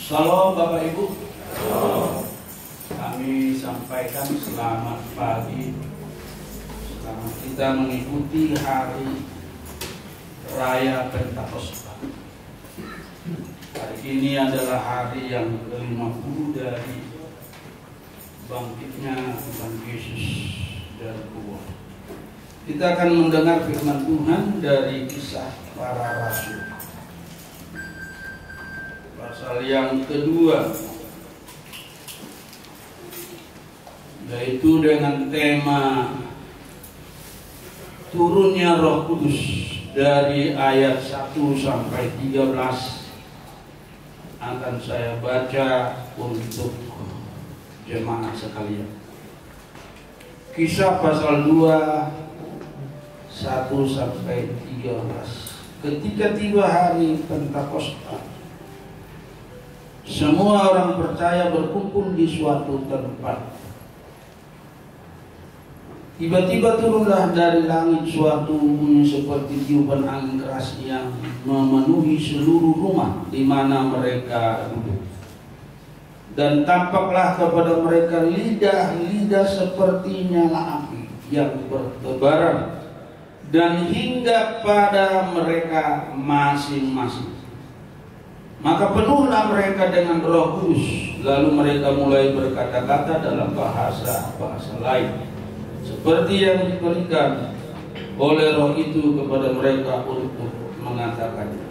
Shalom Bapak Ibu. Kami sampaikan selamat pagi. Selamat kita mengikuti hari Raya Pentakosta. Hari ini adalah hari yang ke-50 dari bangkitnya Tuhan Yesus dari kubur. Kita akan mendengar firman Tuhan dari Kisah Para Rasul. Pasal yang kedua, yaitu dengan tema turunnya Roh Kudus dari ayat 1 sampai 13 akan saya baca untuk jemaat sekalian. Kisah pasal 2 1 sampai 13. Ketika tiba hari Pentakosta, semua orang percaya berkumpul di suatu tempat. Tiba-tiba turunlah dari langit suatu bunyi seperti tiupan angin keras yang memenuhi seluruh rumah di mana mereka duduk. Dan tampaklah kepada mereka lidah-lidah seperti nyala api yang bertebaran, dan hingga pada mereka masing-masing. Maka penuhlah mereka dengan Roh Kudus, lalu mereka mulai berkata-kata dalam bahasa-bahasa lain, seperti yang diberikan oleh Roh itu kepada mereka untuk mengatakannya.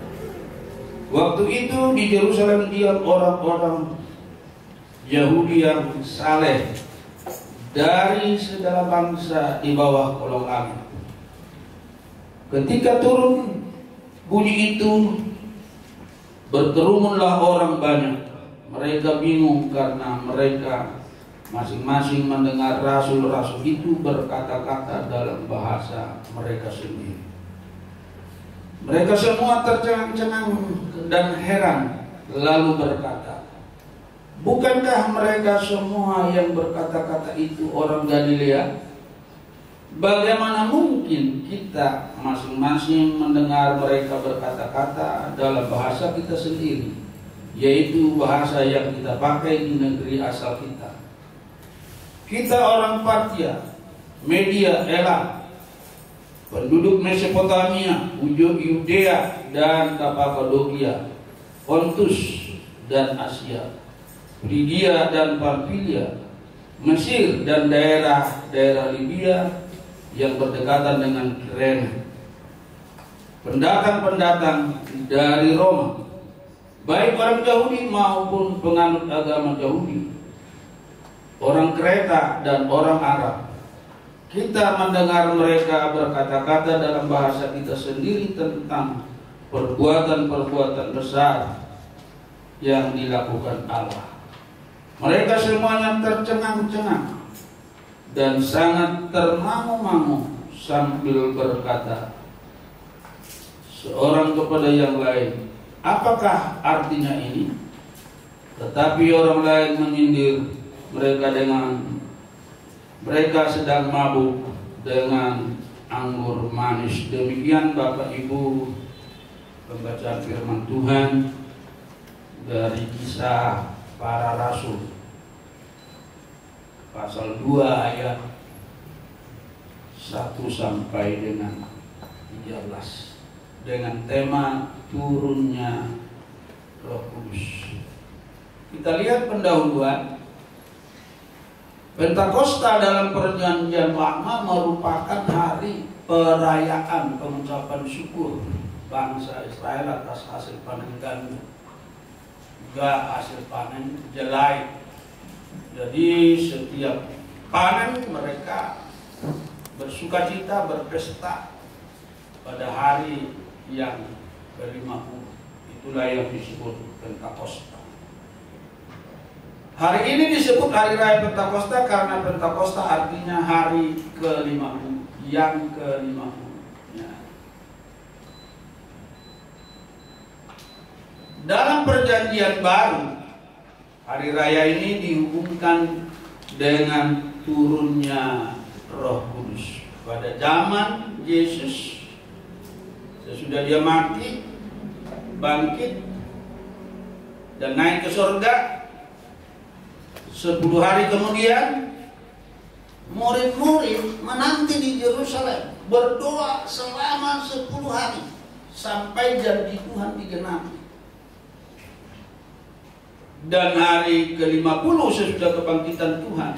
Waktu itu di Yerusalem diam orang-orang Yahudi yang saleh dari segala bangsa di bawah kolong langit. Ketika turun bunyi itu, berkerumunlah orang banyak. Mereka bingung karena mereka masing-masing mendengar rasul-rasul itu berkata-kata dalam bahasa mereka sendiri. Mereka semua tercengang-cengang dan heran, lalu berkata, bukankah mereka semua yang berkata-kata itu orang Galilea? Bagaimana mungkin kita masing-masing mendengar mereka berkata-kata dalam bahasa kita sendiri, yaitu bahasa yang kita pakai di negeri asal kita? Kita orang Partia, Media, Elam, penduduk Mesopotamia, Yudea dan Kapadokia, Pontus dan Asia, Frigia dan Pamfilia, Mesir dan daerah-daerah Libya yang berdekatan dengan Kirene, pendatang-pendatang dari Roma, baik orang Yahudi maupun penganut agama Yahudi, orang Kreta dan orang Arab. Kita mendengar mereka berkata-kata dalam bahasa kita sendiri tentang perbuatan-perbuatan besar yang dilakukan Allah. Mereka semuanya tercengang-cengang dan sangat termangu-mangu sambil berkata seorang kepada yang lain, apakah artinya ini? Tetapi orang lain menyindir mereka sedang mabuk dengan anggur manis. Demikian Bapak Ibu pembacaan firman Tuhan dari Kisah Para Rasul pasal 2 ayat 1 sampai dengan 13 dengan tema turunnya Roh Kudus. Kita lihat pendahuluan. Pentakosta dalam Perjanjian Lama merupakan hari perayaan pengucapan syukur bangsa Israel atas hasil panen gandum, juga hasil panen jelai. Jadi setiap panen mereka bersukacita, berpesta pada hari yang ke-50. Itulah yang disebut Pentakosta. Hari ini disebut Hari Raya Pentakosta karena Pentakosta artinya hari ke-50, yang ke-50. Ya. Dalam Perjanjian Baru, hari raya ini dihubungkan dengan turunnya Roh Kudus. Pada zaman Yesus, sesudah dia mati, bangkit, dan naik ke surga. 10 hari kemudian murid-murid menanti di Yerusalem, berdoa selama 10 hari sampai janji Tuhan digenapi. Dan hari ke-50 sesudah kebangkitan Tuhan,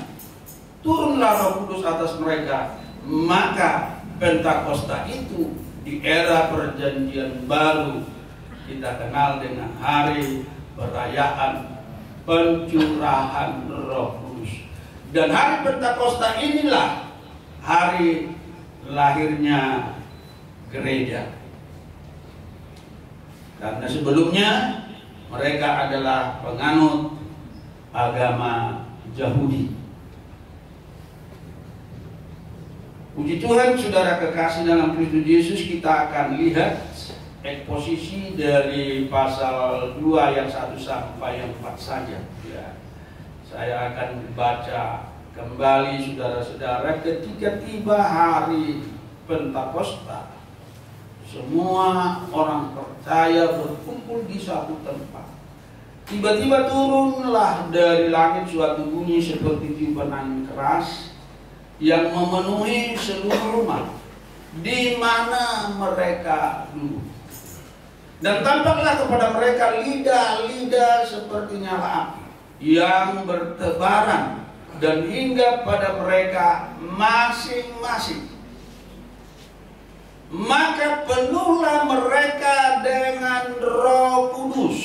turunlah Roh Kudus atas mereka. Maka Pentakosta itu di era perjanjian baru kita kenal dengan hari perayaan pencurahan Roh Kudus. Dan hari Pentakosta inilah hari lahirnya gereja. Karena sebelumnya mereka adalah penganut agama Yahudi. Puji Tuhan, saudara kekasih dalam Kristus Yesus, kita akan lihat eksposisi dari pasal 2 ayat 1 sampai 4 saja. Ya. Saya akan baca kembali saudara-saudara. Ketika tiba hari Pentakosta, semua orang percaya berkumpul di satu tempat. Tiba-tiba turunlah dari langit suatu bunyi seperti tiupan angin keras yang memenuhi seluruh rumah di mana mereka duduk. Dan tampaklah kepada mereka lidah-lidah seperti nyala api yang bertebaran dan hingga pada mereka masing-masing. Maka penuhlah mereka dengan Roh Kudus.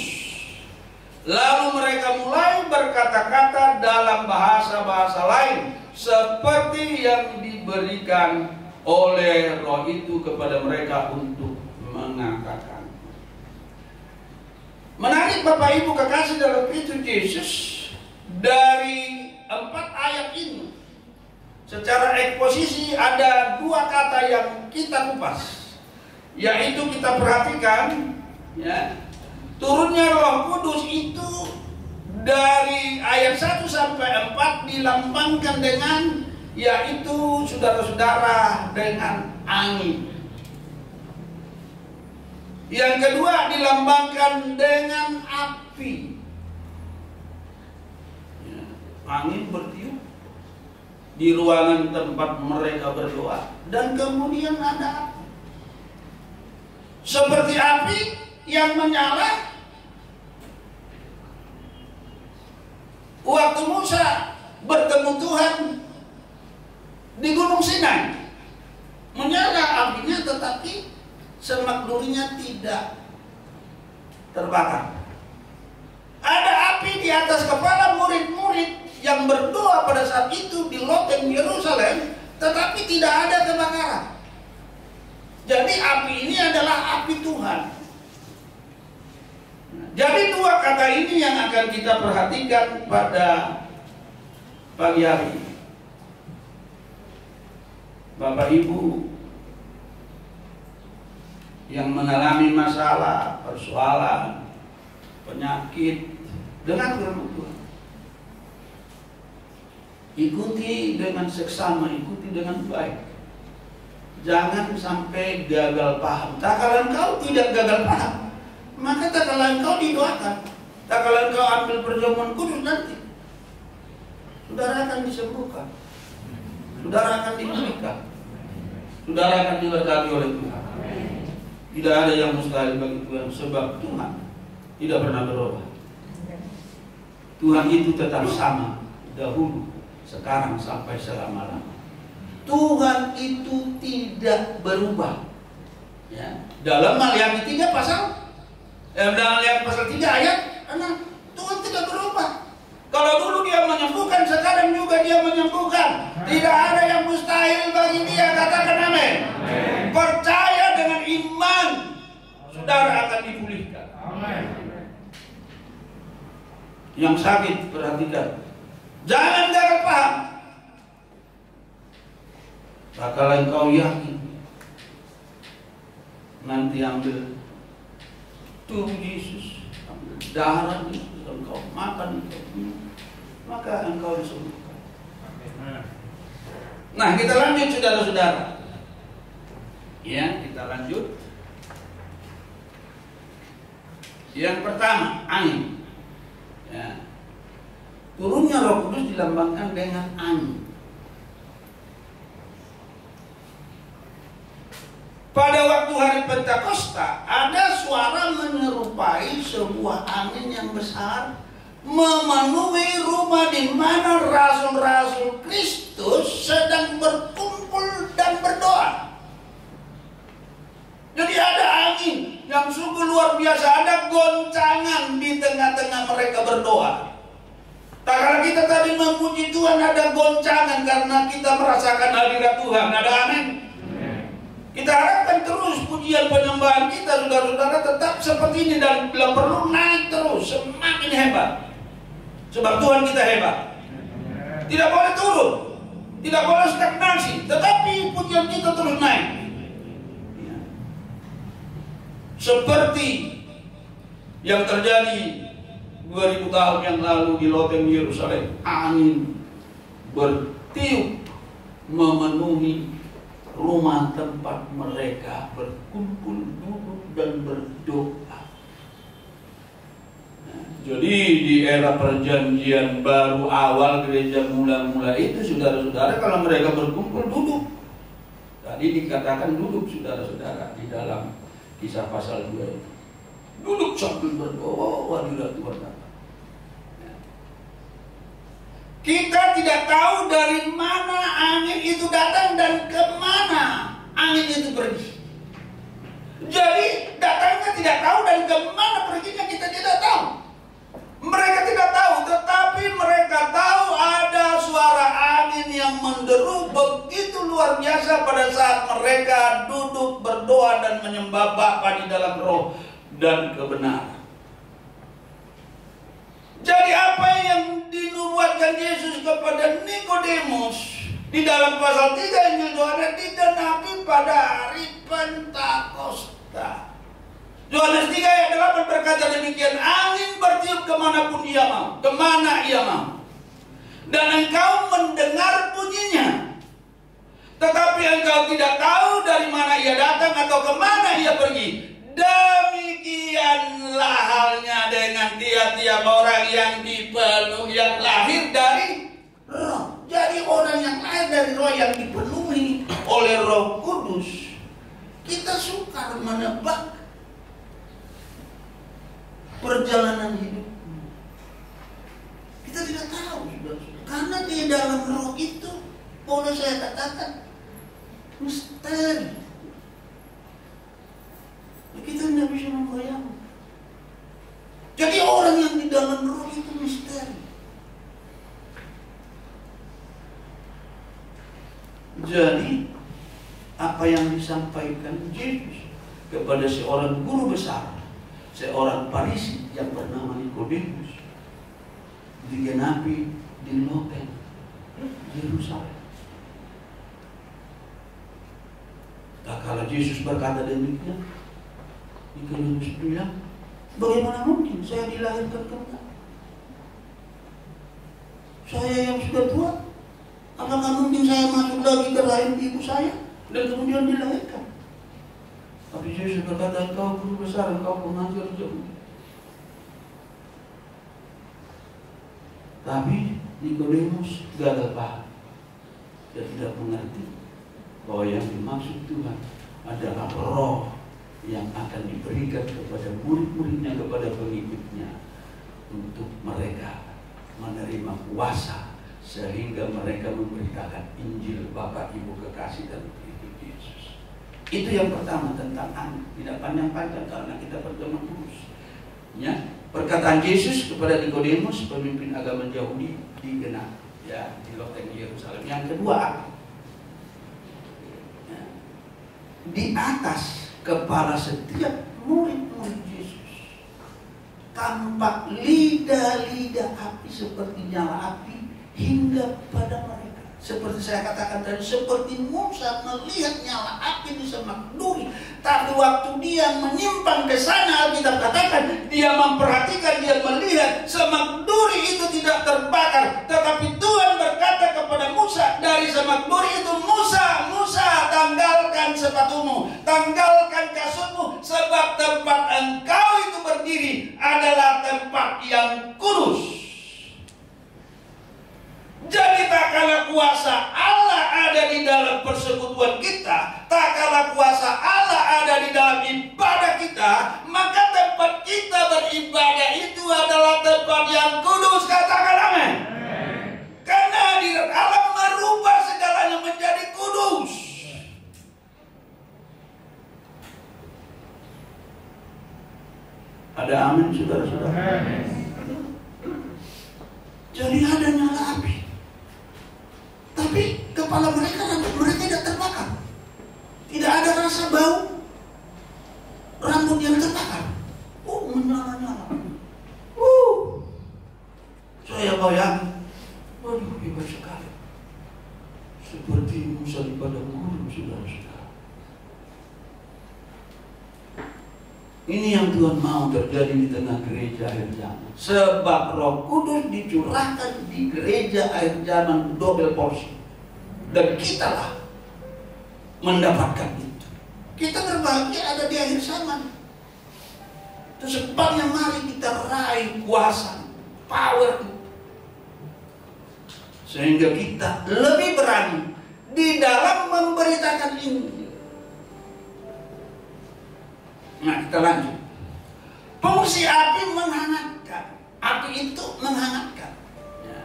Lalu mereka mulai berkata-kata dalam bahasa-bahasa lain seperti yang diberikan oleh Roh itu kepada mereka untuk mengatakan. Menarik Bapak Ibu kekasih dalam Kristus Yesus, dari 4 ayat ini secara eksposisi ada 2 kata yang kita kupas, yaitu kita perhatikan ya, turunnya Roh Kudus itu dari ayat 1 sampai 4 dilambangkan dengan, yaitu saudara-saudara, dengan angin. Yang kedua dilambangkan dengan api. Ya, angin bertiup di ruangan tempat mereka berdoa, dan kemudian ada api. Seperti api yang menyala waktu Musa bertemu Tuhan di Gunung Sinai. Menyala apinya, tetapi semak durinya tidak terbakar. Ada api di atas kepala murid-murid yang berdoa pada saat itu di loteng Yerusalem, tetapi tidak ada kebakaran. Jadi api ini adalah api Tuhan. Jadi 2 kata ini yang akan kita perhatikan pada pagi hari ini. Bapak Ibu yang mengalami masalah, persoalan, penyakit, dengan firman Tuhan, ikuti dengan seksama, ikuti dengan baik. Jangan sampai gagal paham. Tak kalau engkau tidak gagal paham, maka tak kalau engkau didoakan, tak kalau engkau ambil perjamuan kudus, nanti saudara akan disembuhkan, saudara akan dipulihkan, saudara akan diberkati oleh Tuhan. Tidak ada yang mustahil bagi Tuhan, sebab Tuhan tidak pernah berubah. Tuhan itu tetap sama dahulu, sekarang, sampai selama-lamanya. Tuhan itu tidak berubah. Ya. Dalam Maliaki 3 pasal 3 ayat 6, Tuhan tidak berubah. Kalau dulu dia menyembuhkan, sekarang juga dia menyembuhkan. Tidak ada yang mustahil bagi dia. Katakan amin. Percaya dengan iman, saudara akan dipulihkan. Amin. Yang sakit, perhatikan, jangan gagal paham. Kalau engkau yakin, nanti ambil tubuh Yesus, ambil darah Yesus, engkau makan itu, maka engkau disembuhkan. Nah, kita lanjut saudara-saudara. Ya, kita lanjut. Yang pertama, angin. Ya. Turunnya Roh Kudus dilambangkan dengan angin. Pada waktu hari Pentakosta ada suara menyerupai sebuah angin yang besar memenuhi rumah di mana rasul-rasul Kristus sedang berkumpul dan berdoa. Jadi ada angin yang sungguh luar biasa, ada goncangan di tengah-tengah mereka berdoa. Tak kala kita tadi memuji Tuhan ada goncangan karena kita merasakan hadirat Tuhan. Ada amin. Kita harapkan terus pujian penyembahan kita, saudara-saudara, tetap seperti ini dan bila perlu naik terus, semakin hebat. Sebab Tuhan kita hebat. Tidak boleh turun, tidak boleh stagnasi, tetapi pujian kita terus naik. Seperti yang terjadi 2000 tahun yang lalu di loteng Yerusalem, angin bertiup memenuhi rumah tempat mereka berkumpul, duduk dan berdoa. Nah, jadi di era perjanjian baru awal gereja mula-mula itu, saudara-saudara, kalau mereka berkumpul duduk. Tadi dikatakan duduk, saudara-saudara, di dalam Kisah pasal 2 itu. Duduk sambil berdoa, hadirat Tuhan datang. Kita tidak tahu dari mana angin itu datang dan kemana angin itu pergi. Jadi datangnya tidak tahu dan kemana perginya kita tidak tahu. Mereka tidak tahu, tetapi mereka tahu ada suara angin yang menderu begitu luar biasa pada saat mereka duduk berdoa dan menyembah Bapa di dalam roh dan kebenaran. Jadi apa yang dinubuatkan Yesus kepada Nikodemus di dalam pasal 3 Injil Yohanes digenapi pada hari Pentakosta. Yohanes 3 ayat 8 berkata demikian, angin bertiup kemanapun ia mau, kemana ia mau, dan engkau mendengar bunyinya, tetapi engkau tidak tahu dari mana ia datang atau kemana ia pergi. Demikianlah halnya dengan tiap-tiap orang yang dipenuhi, yang lahir dari Roh. Jadi orang yang lahir dari Roh, yang dipenuhi oleh Roh Kudus, kita sukar menebak perjalanan hidup. Kita tidak tahu, karena di dalam Roh itu, boleh saya katakan, misteri. Kita tidak bisa membayangkan. Jadi orang yang di dalam Roh itu misteri. Jadi apa yang disampaikan Yesus kepada seorang guru besar, seorang Farisi yang bernama Nikodemus, digenapi di loteng Yerusalem. Tak kala Yesus berkata demikian, Nikodemus bilang, bagaimana mungkin saya dilahirkan kembali? Saya yang sudah tua, apakah mungkin saya masuk lagi ke rahim ibu saya dan kemudian dilahirkan? Tapi Yesus berkata, engkau guru besar, engkau pengajar jauh. Tapi Nikodemus gagal paham. Dia tidak mengerti bahwa yang dimaksud Tuhan adalah Roh yang akan diberikan kepada murid-muridnya, kepada pengikutnya, untuk mereka menerima kuasa sehingga mereka memberitakan Injil Bapak Ibu kekasih dan pengikut Yesus. Itu yang pertama tentang angin. Tidak panjang-panjang karena kita berteman terus. Ya, perkataan Yesus kepada Nikodemus, pemimpin agama Yahudi, digenapi ya di loteng Yerusalem. Yang kedua, ya, di atas kepala setiap murid-murid Yesus tampak lidah-lidah api seperti nyala api hingga pada mereka. Seperti saya katakan tadi, seperti Musa melihat nyala api di semak duri, tapi waktu dia menyimpang ke sana, Alkitab katakan dia memperhatikan, dia melihat semak duri itu tidak terbakar, tetapi Tuhan berkata kepada Musa dari semak duri itu, Musa, Musa, tanggalkan sepatumu, tanggalkan kasutmu, sebab tempat engkau itu berdiri adalah tempat yang kudus. Ada amin, saudara-saudara? Jadi ada nyala api, tapi kepala mereka tidak terbakar. Tidak ada rasa bau rambut yang terbakar. Menyala-nyala. Saya bayangkan, waduh, hebat sekali. Seperti Musa di padang gurun, saudara-saudara. Ini yang Tuhan mau terjadi di tengah gereja akhir zaman. Sebab Roh Kudus dicurahkan di gereja akhir zaman double porsi. Dan kitalah mendapatkan itu. Kita berbahagia ada di akhir zaman. Itu sebabnya mari kita raih kuasa, power itu. Sehingga kita lebih berani di dalam memberitakan Injil. Nah, kita lanjut. Fungsi api menghangatkan. Api itu menghangatkan. Ya.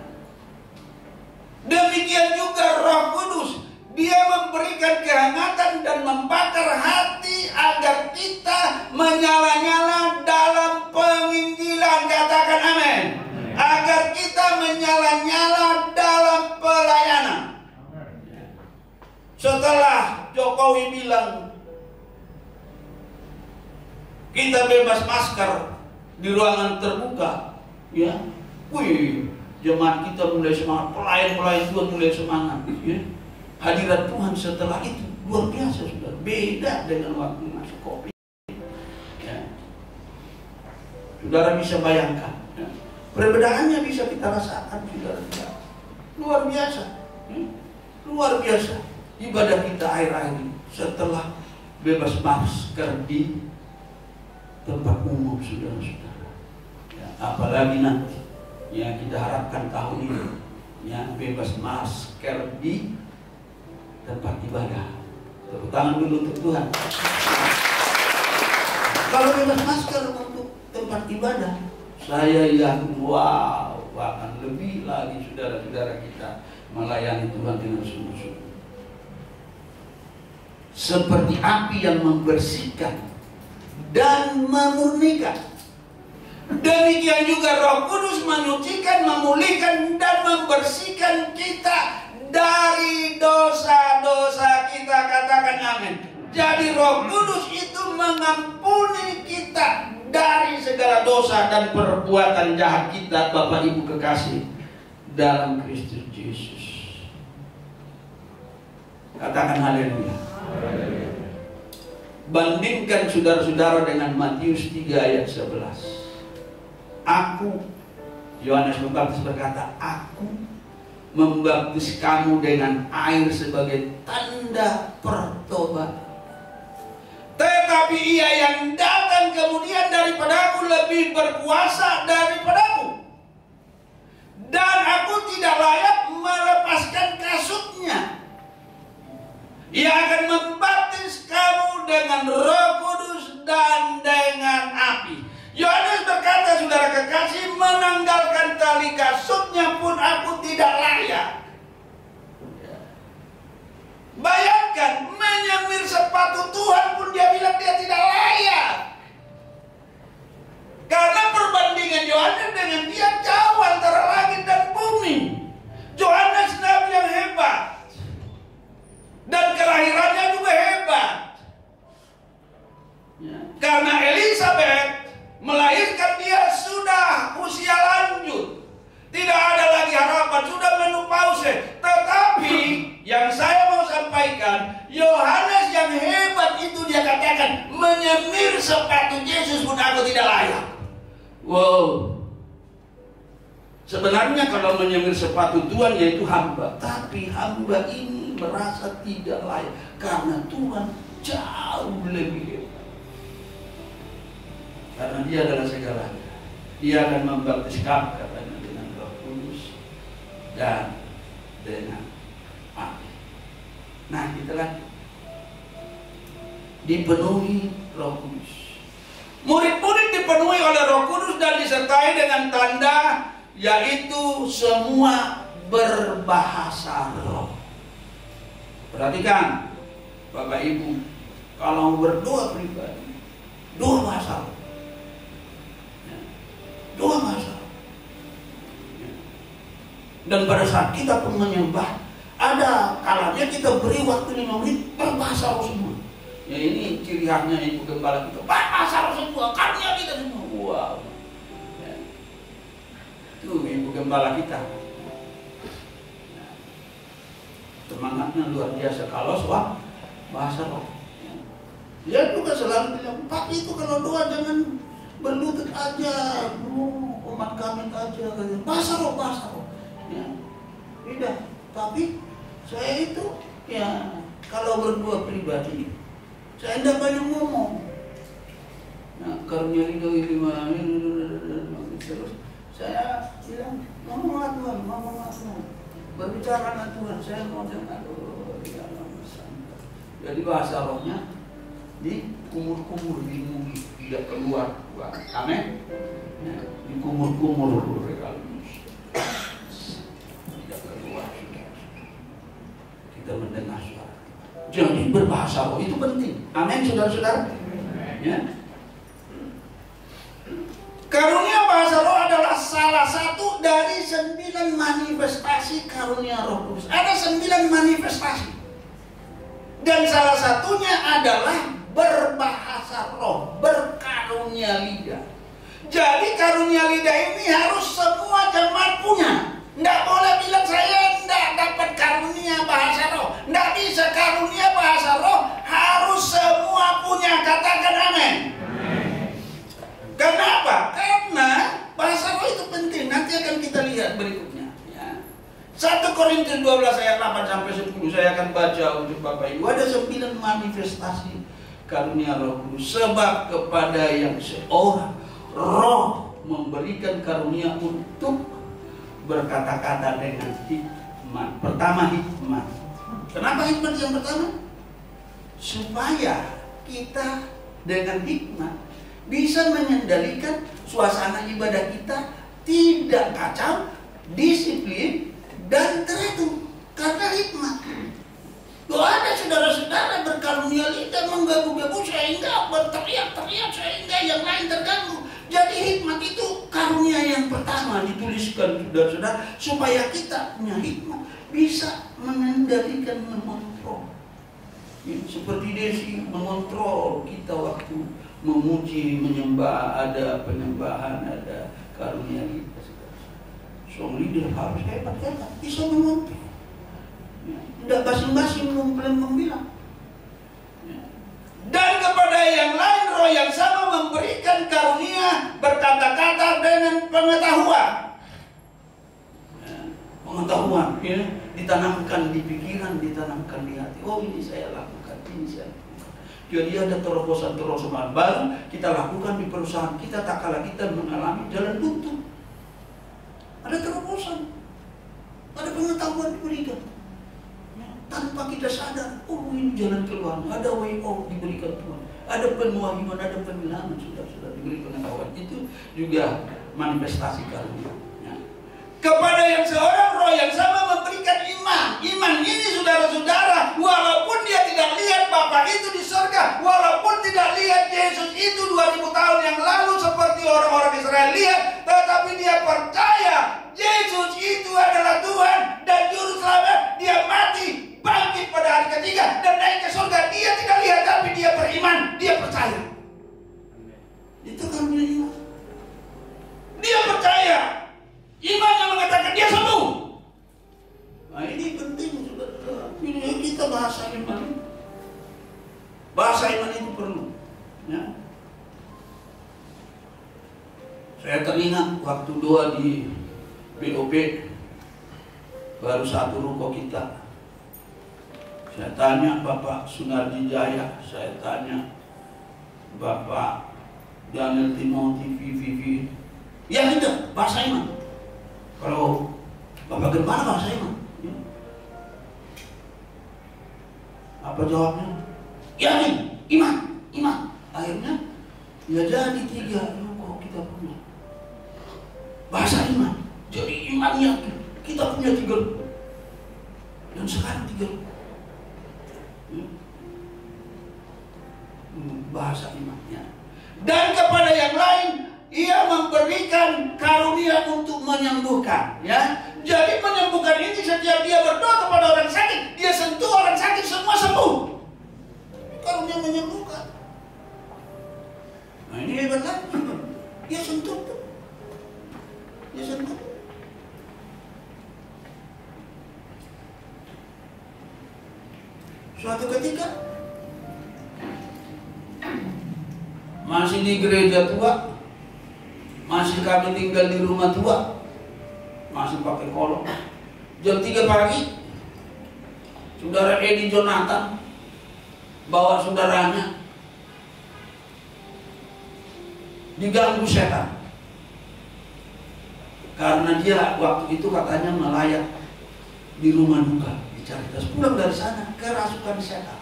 Demikian juga Roh Kudus. Dia memberikan kehangatan dan membakar hati agar kita menyala-nyala dalam penginjilan. Katakan amin. Agar kita menyala-nyala dalam pelayanan. Setelah Jokowi bilang kita bebas masker di ruangan terbuka, ya, jemaat kita mulai semangat, pelayan Tuhan mulai semangat, ya. Hadirat Tuhan setelah itu luar biasa, sudah beda dengan waktu masuk COVID. Ya. Saudara bisa bayangkan, ya. Perbedaannya bisa kita rasakan, saudara. Luar biasa, ya. Luar biasa. Ibadah kita akhir-akhir ini setelah bebas masker di tempat umum, saudara-saudara. Ya, apalagi nanti, ya, kita harapkan tahun ini, ya, bebas masker di tempat ibadah. Tepuk tangan dulu untuk Tuhan. Kalau bebas masker untuk tempat ibadah, saya yakin, wow, bahkan lebih lagi saudara-saudara kita melayani Tuhan dengan sungguh-sungguh. Seperti api yang membersihkan dan memurnikan. Demikian juga Roh Kudus menyucikan, memulihkan, dan membersihkan kita dari dosa-dosa kita. Katakan amin. Jadi Roh Kudus itu mengampuni kita dari segala dosa dan perbuatan jahat kita, Bapak Ibu kekasih dalam Kristus Yesus. Katakan haleluya. Bandingkan saudara-saudara dengan Matius 3 ayat 11. Aku, Yohanes Pembaptis berkata, aku membaptis kamu dengan air sebagai tanda pertobatan. Tetapi ia yang datang kemudian daripadaku lebih berkuasa daripadaku, dan aku tidak layak melepaskan kasutnya. Ia akan membaptis kamu dengan Roh Kudus dan dengan api. Yohanes berkata, saudara kekasih, menanggalkan tali kasutnya pun aku tidak layak. Bayangkan, menyemir sepatu Tuhan pun dia bilang dia tidak layak. Karena perbandingan Yohanes dengan dia jauh antara langit dan bumi. Yohanes nabi yang hebat, dan kelahirannya juga hebat. Ya. Karena Elizabeth melahirkan dia sudah usia lanjut, tidak ada lagi harapan, sudah menopause. Tetapi yang saya mau sampaikan, Yohanes yang hebat itu dia katakan, menyemir sepatu Yesus pun aku tidak layak. Wow. Sebenarnya kalau menyemir sepatu Tuhan yaitu hamba, tapi hamba ini merasa tidak layak karena Tuhan jauh lebih hebat. Karena dia adalah segalanya. Dia akan membaptis kamu katanya dengan Roh Kudus dan dengan api. Nah, kita lanjut. Dipenuhi Roh Kudus. Murid-murid dipenuhi oleh Roh Kudus dan disertai dengan tanda, yaitu semua berbahasa roh. Perhatikan, Bapak Ibu, kalau berdoa pribadi, doa bahasa roh. Doa bahasa roh. Dan pada saat kita pun menyembah, ada kalanya kita beri waktu 5 menit berbahasa roh semua. Ya ini ciri khasnya Ibu Gembala kita. Bahasa roh semua, karunia kita semua. Wow. Ya. Itu Ibu Gembala kita. Ya. Semangatnya luar biasa kalau soal bahasa roh. Ya. Dia juga selalu bilang, Pak itu kalau doa jangan berlutut aja, umat kami aja. Bahasa roh. Ya. Tidak. Tapi saya itu ya kalau berdua pribadi saya tidak banyak ngomong. Nah, karunia lidah ini terus saya bilang ngomonglah Tuhan, berbicaralah Tuhan, saya mau dengar. Jadi bahasa rohnya dikumur-kumur, dimugi, tidak keluar. Amin. Ya, dikumur-kumur tidak keluar. Kita mendengar suara. Jadi berbahasa roh itu penting. Amin, saudara-saudara. Ya. Karunia bahasa roh adalah salah satu dari 9 manifestasi karunia Roh Kudus. Ada 9 manifestasi. Dan salah satunya adalah berbahasa roh, berkarunia lidah. Jadi karunia lidah ini harus semua jemaat punya. Nggak boleh bilang saya nggak dapat karunia bahasa roh. Nggak bisa karunia bahasa roh, harus semua punya. Katakan amin. Kenapa? Karena bahasa roh itu penting. Nanti akan kita lihat berikutnya. Ya. 1 Korintus 12 ayat 8 sampai 10 saya akan baca untuk Bapak Ibu. Ada 9 manifestasi karunia Roh Kudus. Sebab kepada yang seorang roh memberikan karunia untuk berkata-kata dengan hikmat. Pertama hikmat. Kenapa hikmat yang pertama? Supaya kita dengan hikmat bisa mengendalikan suasana ibadah kita tidak kacau, disiplin, dan teratur karena hikmat. Ada saudara-saudara berkarunia lidah menggebu-gebu sehingga berteriak-teriak sehingga yang lain terganggu. Jadi hikmat itu karunia yang pertama dituliskan saudara-saudara supaya kita punya hikmat bisa mengendalikan, mengontrol. Seperti Desi mengontrol kita waktu memuji, menyembah, ada penyembahan, ada karunia kita. Seorang leader harus hebat, bisa mengontrol. Tidak basing-basing membilang. Dan kepada yang lain roh yang sama memberikan karunia berkata-kata dengan pengetahuan. Pengetahuan ya, ditanamkan di pikiran, ditanamkan di hati. Oh ini saya lakukan, ini saya lakukan. Jadi ada terobosan-terobosan baru kita lakukan di perusahaan kita tak kala kita mengalami jalan buntu. Ada terobosan, ada pengetahuan diberikan. Tanpa kita sadar, oh ini jalan keluar, ada way out diberikan Tuhan, ada penuaiman, ada pembilangan, sudah diberi pengetahuan. Itu juga manifestasi karunia. Ya. Kepada yang seorang roh yang sama memberikan iman. Iman ini saudara-saudara, walaupun dia tidak lihat Bapa itu di surga, walaupun tidak lihat Yesus itu 2000 tahun yang lalu seperti orang-orang Israel lihat, tetapi dia percaya Yesus itu adalah Tuhan dan Juru Selamat. Dia mati, bangkit pada hari ketiga dan naik ke surga. Dia tidak lihat tapi dia beriman, dia percaya. Itu kan iman. Dia percaya. Imannya mengatakan dia sembuh. Nah ini penting saudara. Ini kita bahasa iman. Bahasa iman itu perlu. Ya. Saya teringat waktu doa di BOP baru 1 ruko kita. Saya tanya Bapak Sunardi Jaya, saya tanya Bapak Daniel Timothy VVV. Ya itu bahasa iman. Kalau Bapak Gembala bahasa iman. Ya. Apa jawabnya? Yakin, iman. Akhirnya ya jadi 3 ruko kita punya. Bahasa iman. Jadi imannya kita punya 3 ruko. Dan sekarang 3 ruko. Bahasa imannya. Dan kepada yang lain Ia memberikan karunia untuk menyembuhkan, ya. Jadi menyembuhkan ini setiap dia berdoa kepada orang sakit, dia sentuh orang sakit, semua sembuh. Karunia menyembuhkan. Nah ini hebat kan? Dia sentuh tuh. Dia sentuh. Suatu ketika masih di gereja tua, masih kami tinggal di rumah tua, masih pakai kolong. Jam 3 pagi, saudara Edi Jonathan bawa saudaranya diganggu setan. Karena dia waktu itu katanya melayat di rumah duka, dicari tas pulang dari sana, kerasukan setan.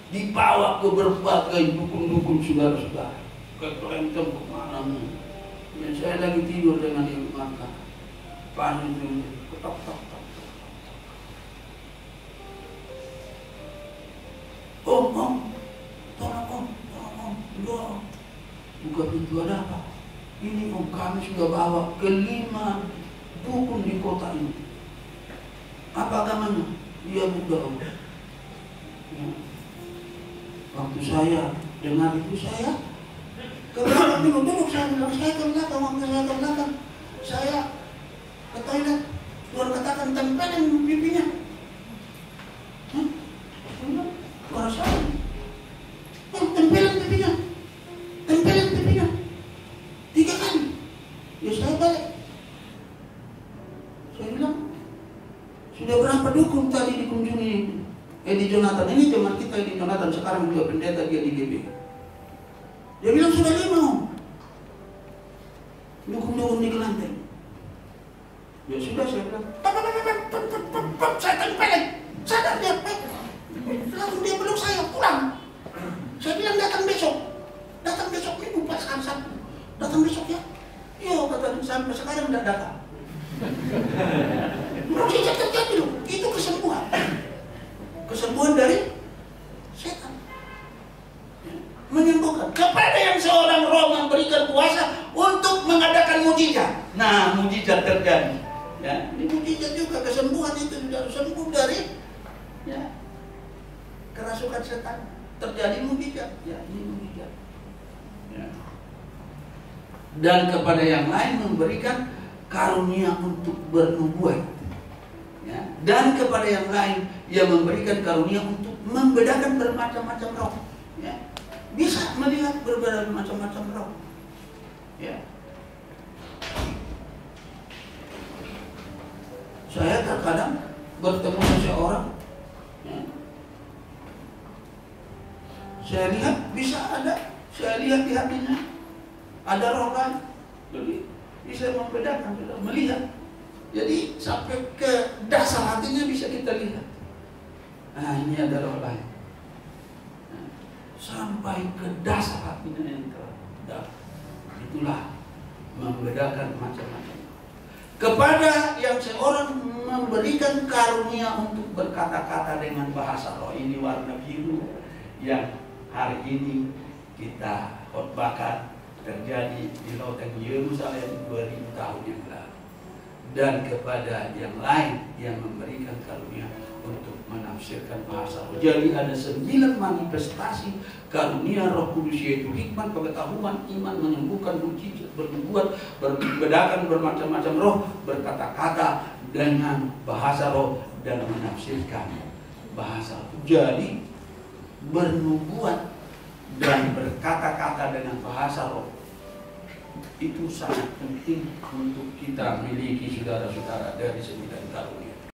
Dibawa ke berbagai dukun-dukun saudara-saudara, ke kelenteng kemana. Ya, saya lagi tidur dengan ibu mata, panik dulu, ketok-tok. Om, tolong om, buka pintu, ada apa? Ini om, kami sudah bawa ke 5 dukun di kota ini. Apa agamanya? Dia Buddha om. Ya. Waktu saya dengar itu, saya ke belakang dulu, saya bilang, saya ke belakang, waktu saya ke belakang, saya ke toilet, Tuhan katakan tempelin pipinya. Suara saya, tempelin pipinya, 3 kali. Ya saya balik. Saya bilang, sudah berapa dukun tadi dikunjungi Edi Jonathan? Ini teman kita Edi Jonathan, sekarang juga pendeta dia di GB. Dia bilang sudah 5 dukun di kelanteng. Ya sudah, saya bilang, saya tempelin, sadar dia, lalu dia belum saya pulang. Saya bilang datang besok minggu pas hari Sabtu, datang besok ya. Iya kata sampai sekarang tidak datang. Mukjizat terjadi loh, itu kesembuhan dari setan. Menyembuhkan kepada yang seorang roh memberikan kuasa untuk mengadakan mukjizat. Nah, mukjizat terjadi. Ya, ini mukjizat juga, kesembuhan itu sudah sembuh dari ya kerasukan setan, terjadi mukjizat. Ya, ini mukjizat. Ya. Dan kepada yang lain memberikan karunia untuk bernubuat. Ya. Dan kepada yang lain ia memberikan karunia untuk membedakan bermacam-macam roh. Ya. Bisa melihat berbagai macam-macam roh. Ya. Saya terkadang bertemu seseorang, ya. Saya lihat bisa ada, saya lihat di hatinya ada roh lain. Jadi bisa membedakan, bisa melihat. Jadi sampai ke dasar hatinya bisa kita lihat. Nah ini ada roh lain. Sampai ke dasar hatinya yang terdalam. Itulah membedakan macam-macam. Kepada yang seorang memberikan karunia untuk berkata-kata dengan bahasa roh, ini warna biru yang hari ini kita khotbahkan terjadi di lautan Yerusalem 2000 tahun yang lalu. Dan kepada yang lain yang memberikan karunia untuk menafsirkan bahasa roh. Jadi ada 9 manifestasi karunia Roh Kudus, yaitu hikmat, pengetahuan, iman, menyembuhkan, mukjizat, bernubuat, membedakan bermacam-macam roh, berkata-kata dengan bahasa roh, dan menafsirkan bahasa roh. Jadi bernubuat dan berkata-kata dengan bahasa roh itu sangat penting untuk kita miliki, saudara-saudara, dari 9 karunia.